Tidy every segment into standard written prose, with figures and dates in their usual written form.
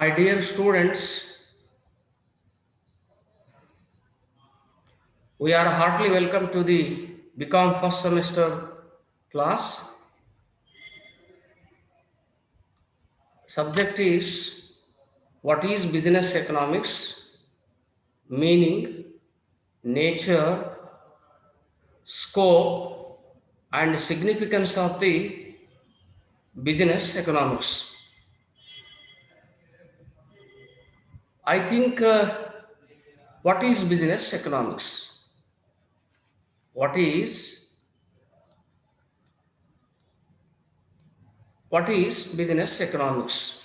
My dear students, we are heartily welcome to the BCom first semester class. Subject is what is business economics, meaning, nature, scope, and significance of the business economics. I think what is business economics? What is business economics?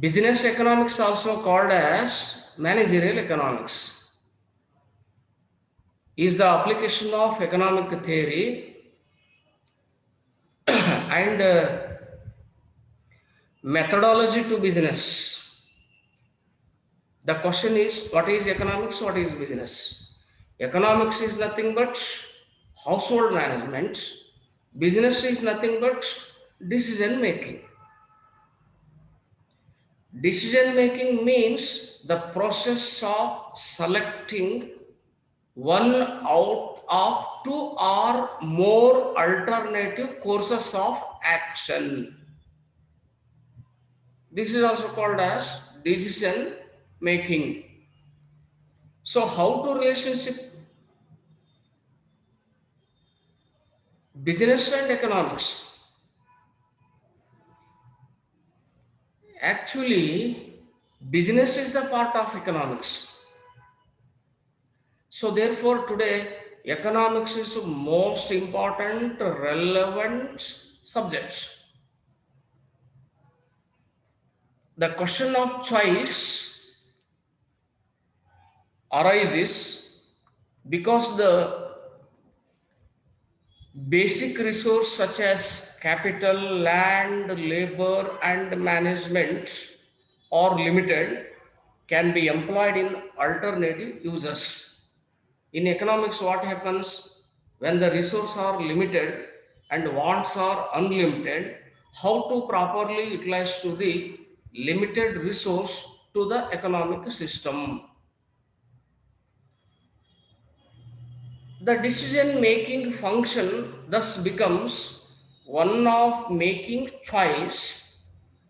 Business economics, also called as managerial economics, is the application of economic theory and methodology to business. The question is, what is economics? What is business? Economics is nothing but household management. Business is nothing but decision making. Decision making means the process of selecting one out of two or more alternative courses of action. This is also called as decision making. So how to relationship business and economics? Actually, business is the part of economics. So therefore today economics is the most important relevant subject. The question of choice arises because the basic resource such as capital, land, labor, and management are limited, can be employed in alternative uses. In economics, what happens when the resources are limited and wants are unlimited? How to properly utilize to the limited resource to the economic system? The decision making function thus becomes one of making choice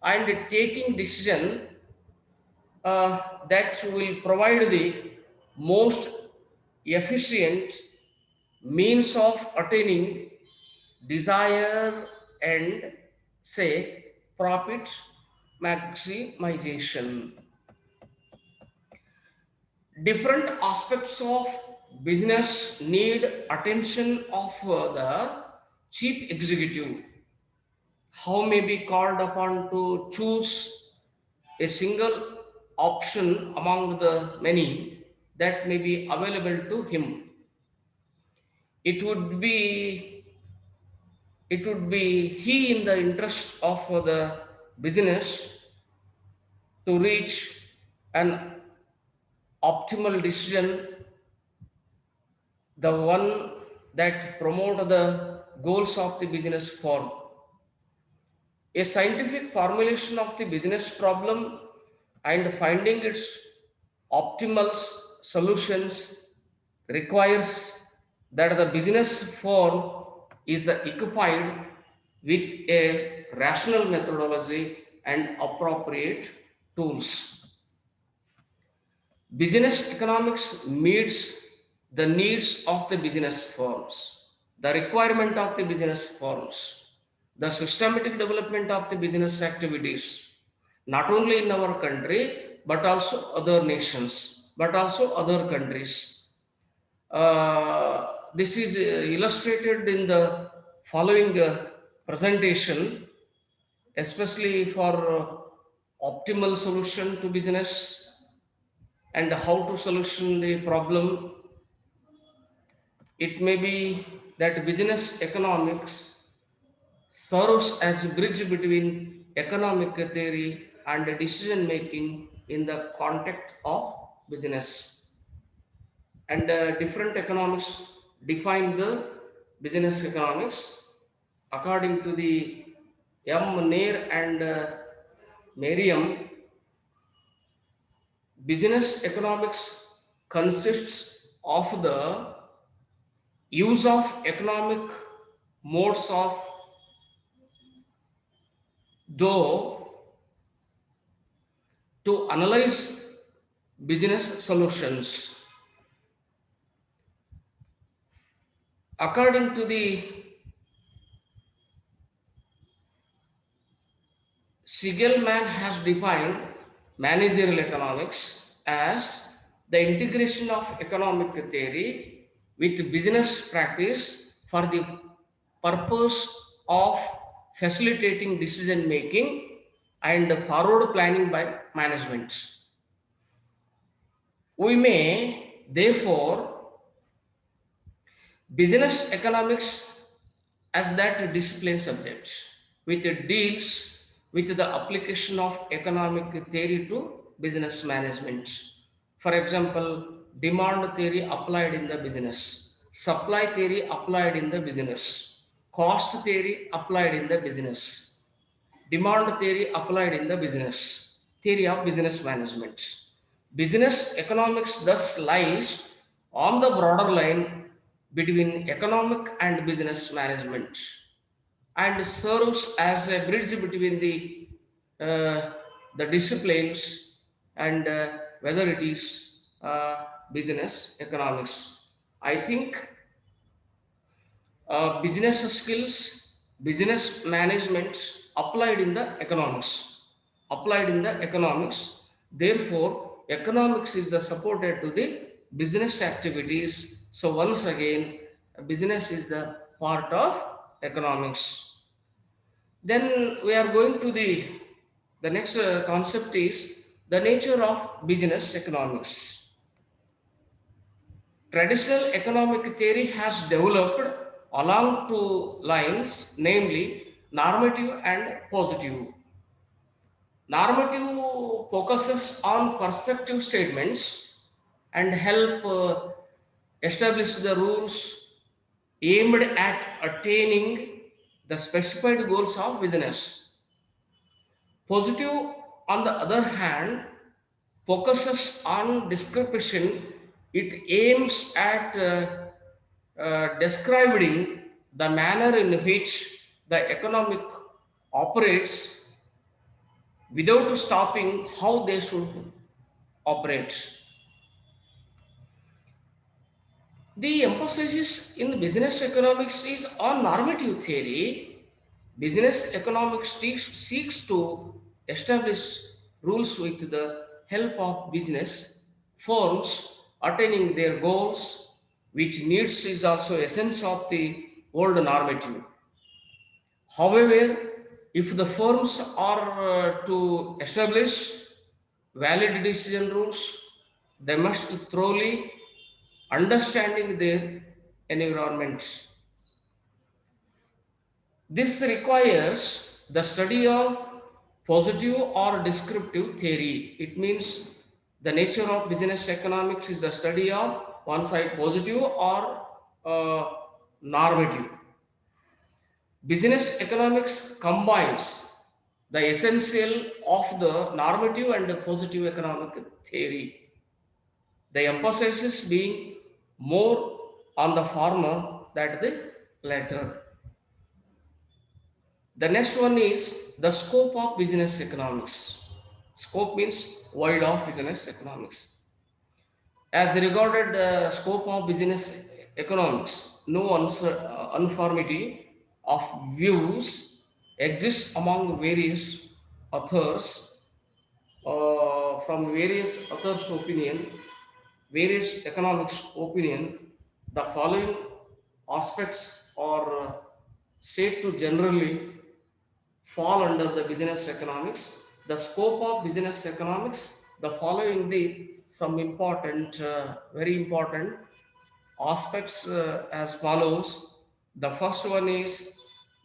and taking decision that will provide the most efficient means of attaining desire and say profit maximization. Different aspects of business need attention of the chief executive, how may be called upon to choose a single option among the many that may be available to him. It would be he in the interest of the business to reach an optimal decision, the one that promote the goals of the business firm. A scientific formulation of the business problem and finding its optimal solutions requires that the business firm is equipped with a rational methodology and appropriate tools. Business economics meets the needs of the business firms, the requirement of the business firms, the systematic development of the business activities, not only in our country, but also other nations, but also other countries. This is illustrated in the following presentation, especially for optimal solution to business and how to solution the problem. It may be that business economics serves as a bridge between economic theory and decision making in the context of business. And different economics define the business economics according to the M. Nair and Merriam, business economics consists of the use of economic modes of though to analyze business solutions. According to the Sigelman has defined managerial economics as the integration of economic theory with business practice for the purpose of facilitating decision making and forward planning by management. We may therefore business economics as that discipline subject with it deals with the application of economic theory to business management. For example, demand theory applied in the business, supply theory applied in the business, cost theory applied in the business, demand theory applied in the business, theory of business management. Business economics thus lies on the broader line between economic and business management and serves as a bridge between the disciplines and whether it is business economics. I think business skills, business management applied in the economics, applied in the economics. Therefore, economics is the supported to the business activities. So once again, business is the part of economics. Then we are going to the next concept is the nature of business economics. Traditional economic theory has developed along two lines, namely normative and positive. Normative focuses on perspective statements and help establish the rules aimed at attaining the specified goals of business. Positive, on the other hand, focuses on description. It aims at describing the manner in which the economic operates without stopping how they should operate. The emphasis in business economics is on normative theory. Business economics seeks to establish rules with the help of business firms attaining their goals, which needs is also essence of the old normative. However, if the firms are to establish valid decision rules, they must thoroughly understanding their environment. This requires the study of positive or descriptive theory. It means the nature of business economics is the study of one side positive or normative. Business economics combines the essential of the normative and the positive economic theory. The emphasis being more on the former than the latter. The next one is the scope of business economics. Scope means wide of business economics. As regarded the scope of business economics, no uniformity of views exists among various authors from various authors' opinion, various economics opinion. The following aspects are said to generally fall under the business economics. The scope of business economics, the following the some important, very important aspects as follows. The first one is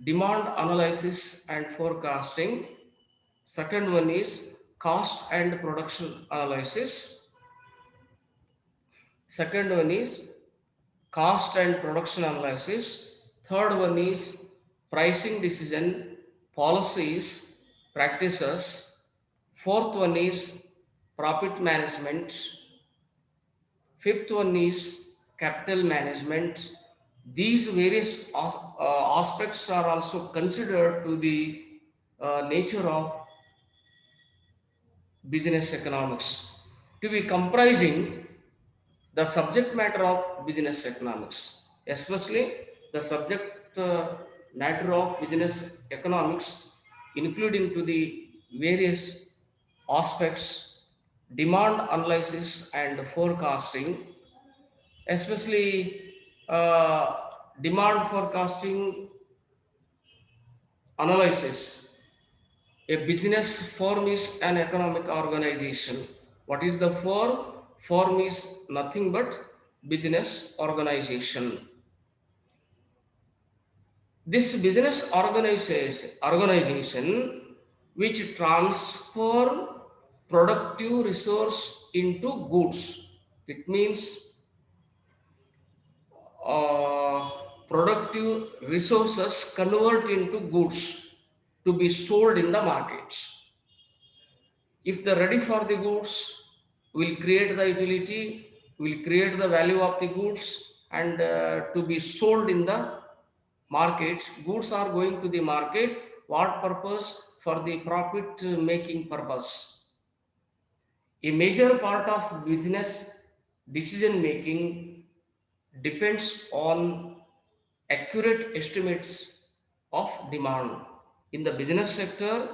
demand analysis and forecasting. Second one is cost and production analysis. Second one is cost and production analysis. Third one is pricing decision, policies, practices. Fourth one is profit management. Fifth one is capital management. These various aspects are also considered to the nature of business economics to be comprising the subject matter of business economics, especially the subject matter of business economics, including to the various aspects, demand analysis and forecasting, especially demand forecasting analysis. A business firm is an economic organization. What is the firm? Firm is nothing but business organization. This business organization which transform productive resource into goods. It means uh, productive resources convert into goods to be sold in the market. If they're ready for the goods, will create the utility, will create the value of the goods and to be sold in the market. Goods are going to the market. What purpose? For the profit making purpose. A major part of business decision making depends on accurate estimates of demand. In the business sector,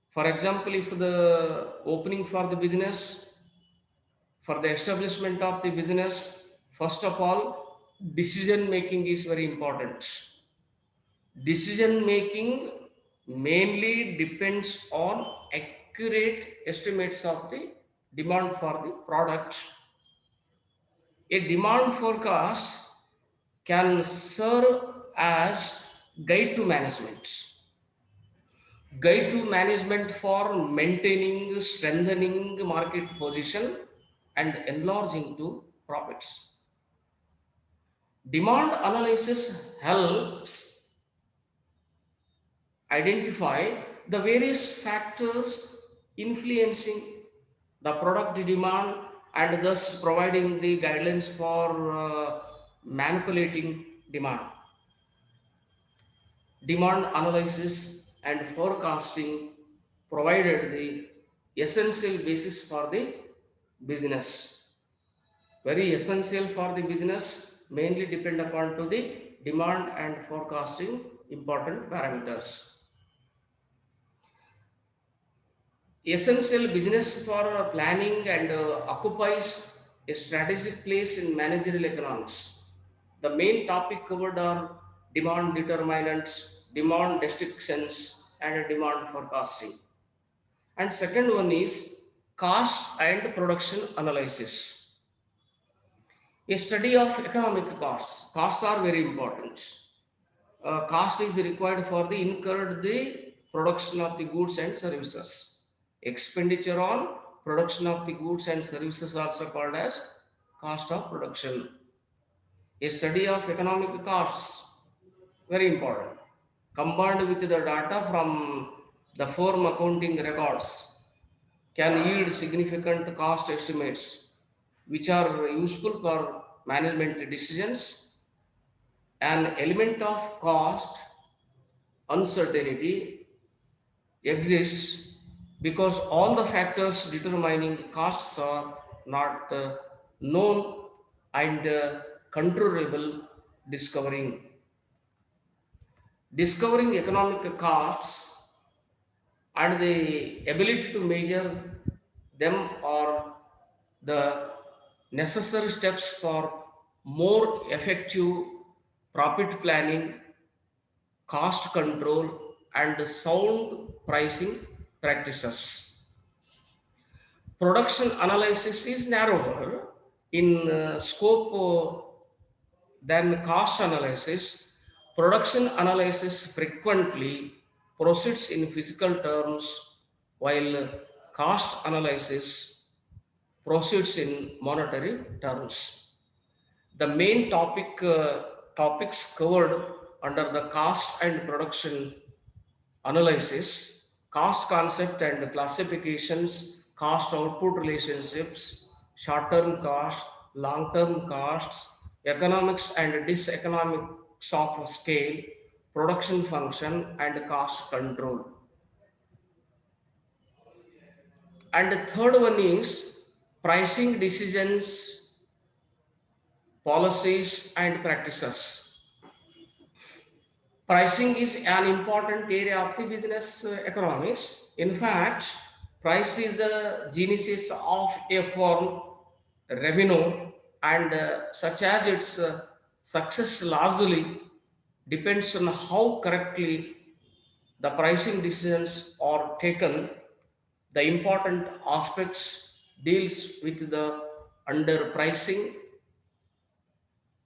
for example, if the opening for the business, for the establishment of the business, first of all, decision making is very important. Decision making mainly depends on accurate estimates of the demand for the product. A demand forecast can serve as guide to management. Guide to management for maintaining, strengthening market position and enlarging to profits. Demand analysis helps identify the various factors influencing the product demand and thus providing the guidelines for manipulating demand. Demand analysis and forecasting provided the essential basis for the business. Very essential for the business, mainly depend upon to the demand and forecasting important parameters. Essential business for planning and occupies a strategic place in managerial economics. The main topic covered are demand determinants, demand restrictions, and demand forecasting. And second one is cost and production analysis. A study of economic costs. Costs are very important. Cost is required for the incurred the production of the goods and services. Expenditure on production of the goods and services also called as cost of production. A study of economic costs, very important. Combined with the data from the firm accounting records can yield significant cost estimates which are useful for management decisions. An element of cost uncertainty exists because all the factors determining costs are not known and controllable. Discovering economic costs and the ability to measure them are the necessary steps for more effective profit planning, cost control, and sound pricing practices. Production analysis is narrower in scope than cost analysis. Production analysis frequently proceeds in physical terms, while cost analysis proceeds in monetary terms. The main topics covered under the cost and production analysis. cost concept and classifications, cost output relationships, short term cost, long term costs, economics and diseconomics of scale, production function, and cost control. And the third one is pricing decisions, policies, and practices. Pricing is an important area of the business economics. In fact, price is the genesis of a firm revenue, and such as its success largely depends on how correctly the pricing decisions are taken. The important aspects deals with the underpricing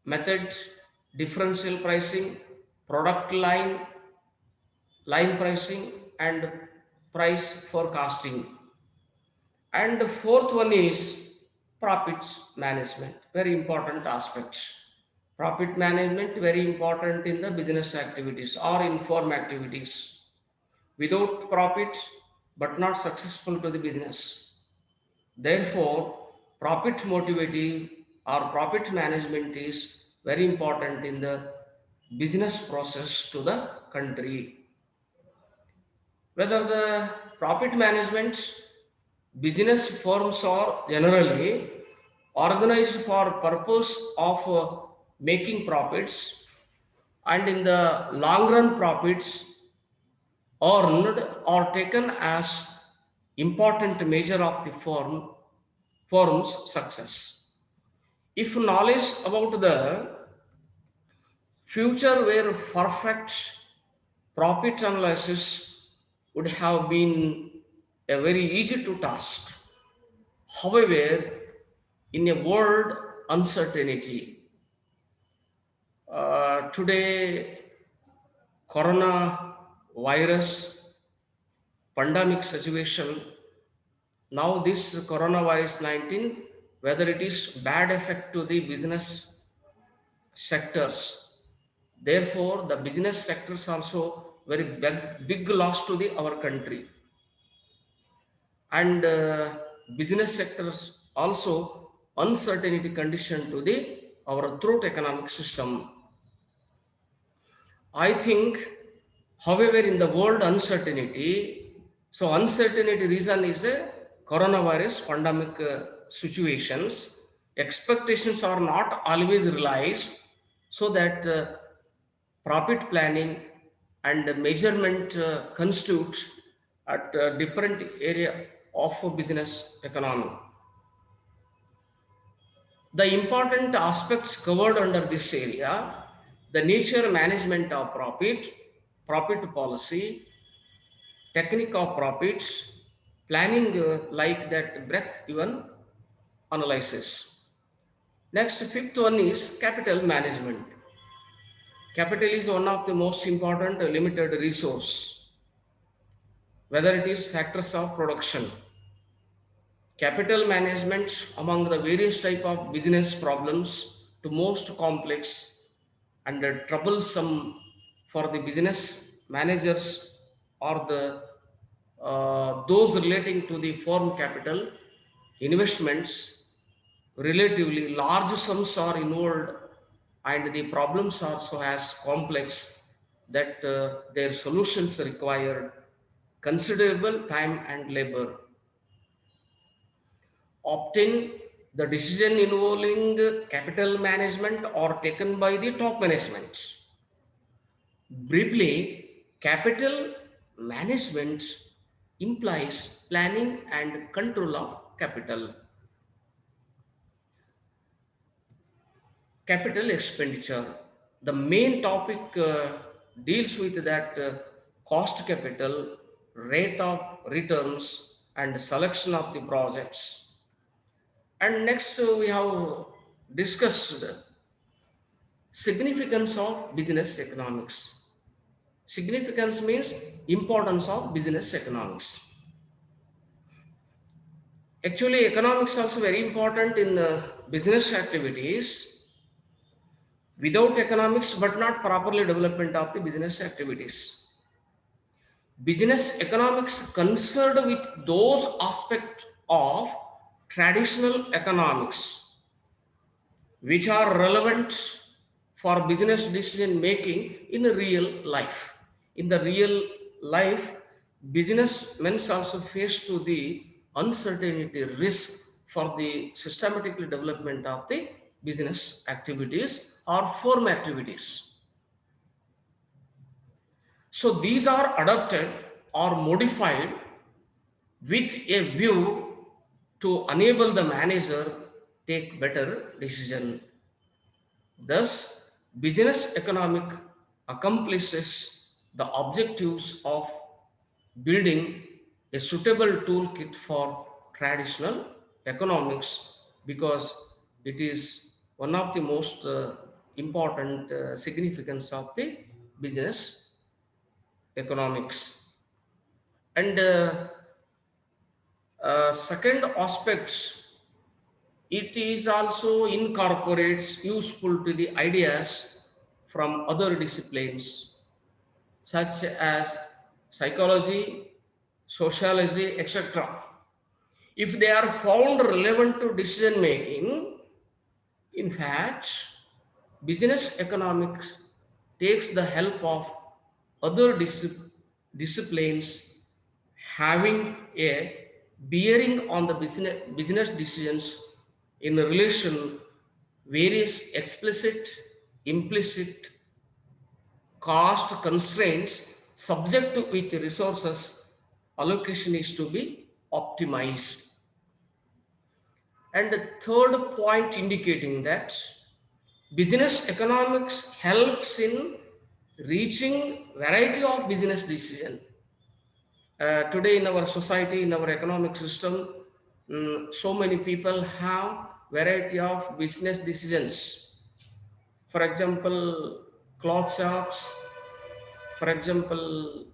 method, differential pricing, product line pricing, and price forecasting. And the fourth one is profits management, very important aspect. Profit management very important in the business activities or in firm activities. Without profit, but not successful to the business. Therefore, profit motivative or profit management is very important in the business process to the country. Whether the profit management business firms are generally organized for purpose of making profits, and in the long run profits earned are taken as important measure of the firm's success. If knowledge about the future were perfect, profit analysis would have been a very easy to task. However, in a world uncertainty, today corona virus pandemic situation, now this coronavirus 19, whether it is bad effect to the business sectors, therefore the business sectors also very big loss to the our country, and business sectors also uncertainty condition to the our throat economic system. I think, however, in the world uncertainty, so uncertainty reason is a coronavirus pandemic situations. Expectations are not always realized, so that profit planning and measurement constitute at different area of a business economy. The important aspects covered under this area: the nature management of profit, profit policy, technique of profits, planning like that break-even analysis. Next, fifth one is capital management. Capital is one of the most important limited resource, whether it is factors of production. Capital management among the various type of business problems to most complex and troublesome for the business managers, or the those relating to the firm capital investments. Relatively large sums are involved, and the problems are so as complex that their solutions require considerable time and labor. Often, the decision involving capital management are taken by the top management. Briefly, capital management implies planning and control of capital. Capital expenditure. The main topic deals with that cost capital, rate of returns, and selection of the projects. And next, we have discussed significance of business economics. Significance means importance of business economics. Actually, economics also very important in business activities. Without economics, but not properly development of the business activities. Business economics concerned with those aspects of traditional economics which are relevant for business decision making in real life. In the real life, businessmen also face to the uncertainty risk for the systematic development of the business activities or firm activities. So these are adapted or modified with a view to enable the manager take better decision. Thus, business economic accomplishes the objectives of building a suitable toolkit for traditional economics because it is one of the most important significance of the business economics. And second aspects, it is also incorporates useful to the ideas from other disciplines such as psychology, sociology, etc. If they are found relevant to decision making, in fact, business economics takes the help of other disciplines having a bearing on the business decisions in relation various explicit, implicit cost constraints subject to which resources allocation is to be optimized. And the third point indicating that business economics helps in reaching variety of business decision. Today in our society, in our economic system, so many people have variety of business decisions. For example, cloth shops, for example,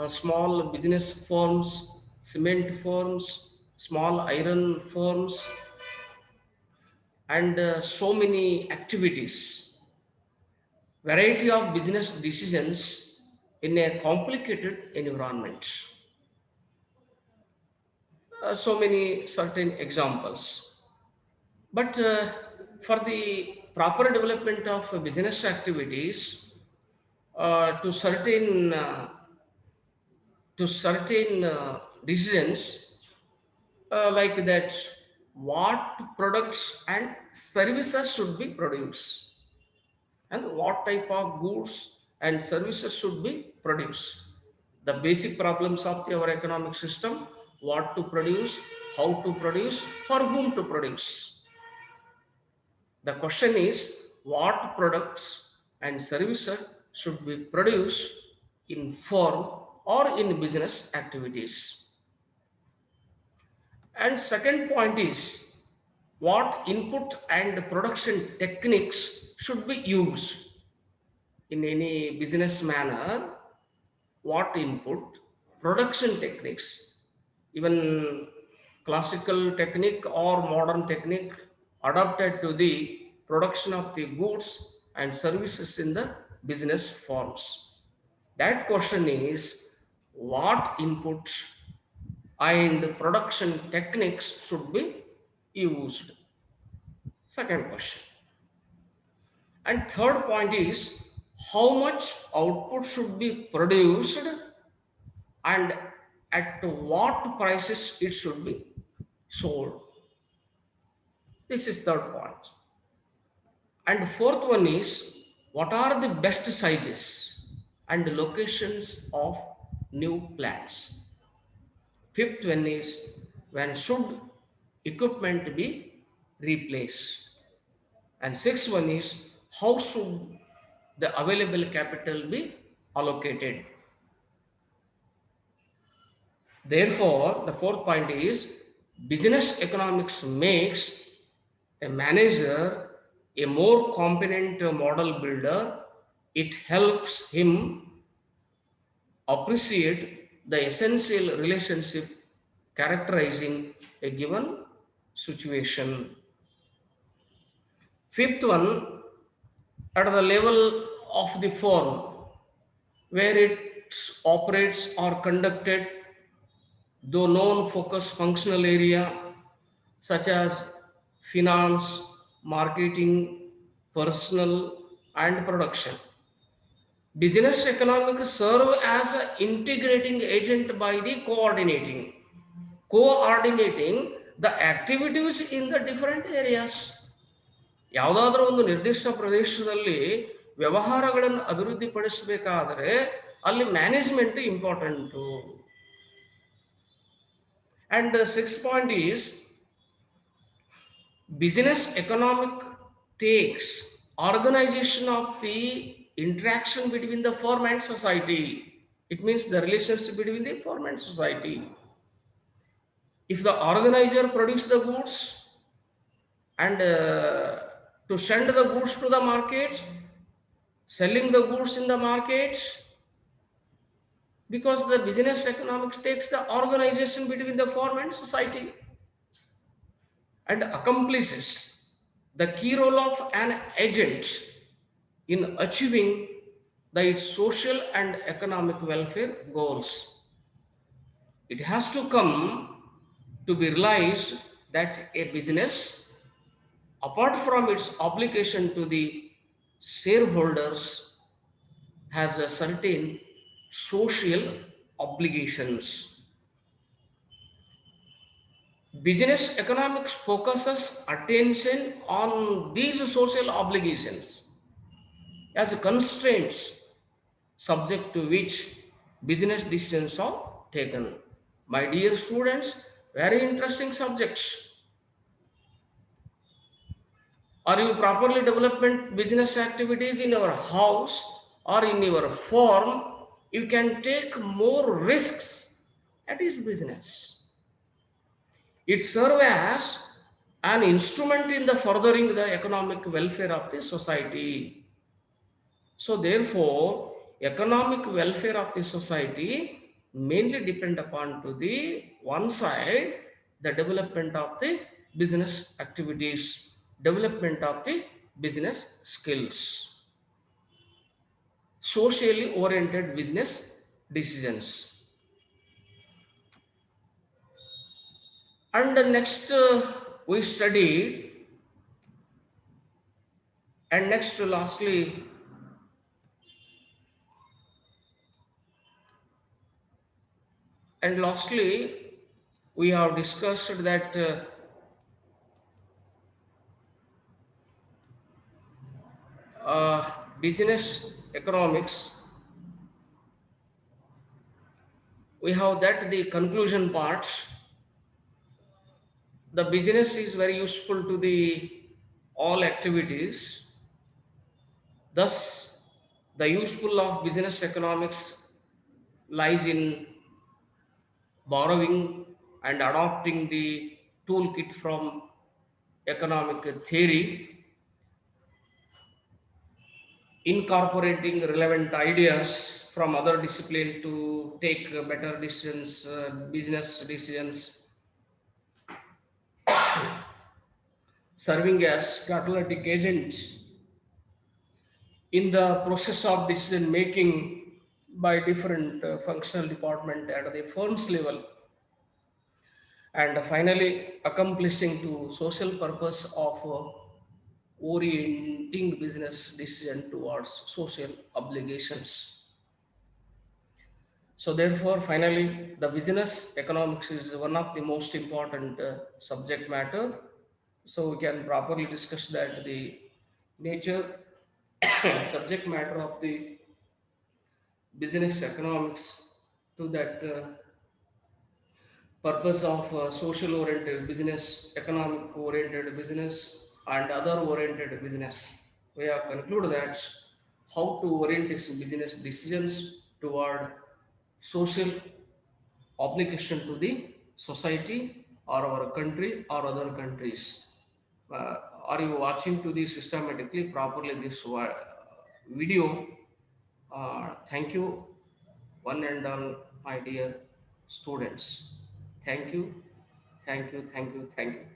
small business firms, cement firms, small iron firms, and so many activities, variety of business decisions in a complicated environment. So many certain examples. But for the proper development of business activities, to certain decisions like that, what products and services should be produced and what type of goods and services should be produced. The basic problems of our economic system: what to produce, how to produce, for whom to produce. The question is what products and services should be produced in firm or in business activities. And second point is what input and production techniques should be used in any business manner, what input, production techniques, even classical technique or modern technique adapted to the production of the goods and services in the business forms. That question is what input and production techniques should be used. Second question. And third point is how much output should be produced and at what prices it should be sold. This is third point. And fourth one is what are the best sizes and locations of new plants. Fifth one is when should equipment be replaced. And sixth one is how should the available capital be allocated. Therefore, the fourth point is business economics makes a manager a more competent model builder. It helps him appreciate the essential relationship characterizing a given situation. Fifth one, at the level of the firm, where it operates or conducted, though known focus functional area such as finance, marketing, personal, and production. Business economics serve as an integrating agent by the coordinating the activities in the different areas. ಯಾವುದಾದ್ರೂ ಒಂದು ನಿರ್ದಿಷ್ಟ ಪ್ರದೇಶದಲ್ಲಿ ವ್ಯವಹಾರಗಳನ್ನು ಅಭಿವೃದ್ಧಿಪಡಿಸಬೇಕಾದರೆ ಅಲ್ಲಿ management important. And the sixth point is business economic takes organization of the interaction between the firm and society. It means the relationship between the firm and society. If the organizer produce the goods and to send the goods to the market, selling the goods in the market, because the business economics takes the organization between the firm and society and accomplishes the key role of an agent in achieving its social and economic welfare goals. It has to come to be realized that a business, apart from its obligation to the shareholders, has a certain social obligations. Business economics focuses attention on these social obligations as constraints subject to which business decisions are taken. My dear students, very interesting subjects. Are you properly developing business activities in your house or in your firm? You can take more risks. That is business. It serves as an instrument in the furthering the economic welfare of the society. So therefore, economic welfare of the society mainly depend upon to the one side, the development of the business activities, development of the business skills, socially oriented business decisions. And next we studied, and next lastly we have discussed that business economics, we have that the conclusion part. The business is very useful to the all activities. Thus, the useful of business economics lies in borrowing and adopting the toolkit from economic theory, incorporating relevant ideas from other disciplines to take better decisions, business decisions, serving as catalytic agent in the process of decision making by different functional department at the firm's level, and finally accomplishing to social purpose of orienting business decision towards social obligations. So therefore, finally, the business economics is one of the most important subject matter. So we can properly discuss that the nature subject matter of the business economics to that purpose of social oriented business, economic oriented business, and other oriented business. We have concluded that how to orient these business decisions toward social obligation to the society or our country or other countries. Are you watching to the systematically properly this video? Thank you, one and all, my dear students. Thank you, thank you, thank you, thank you.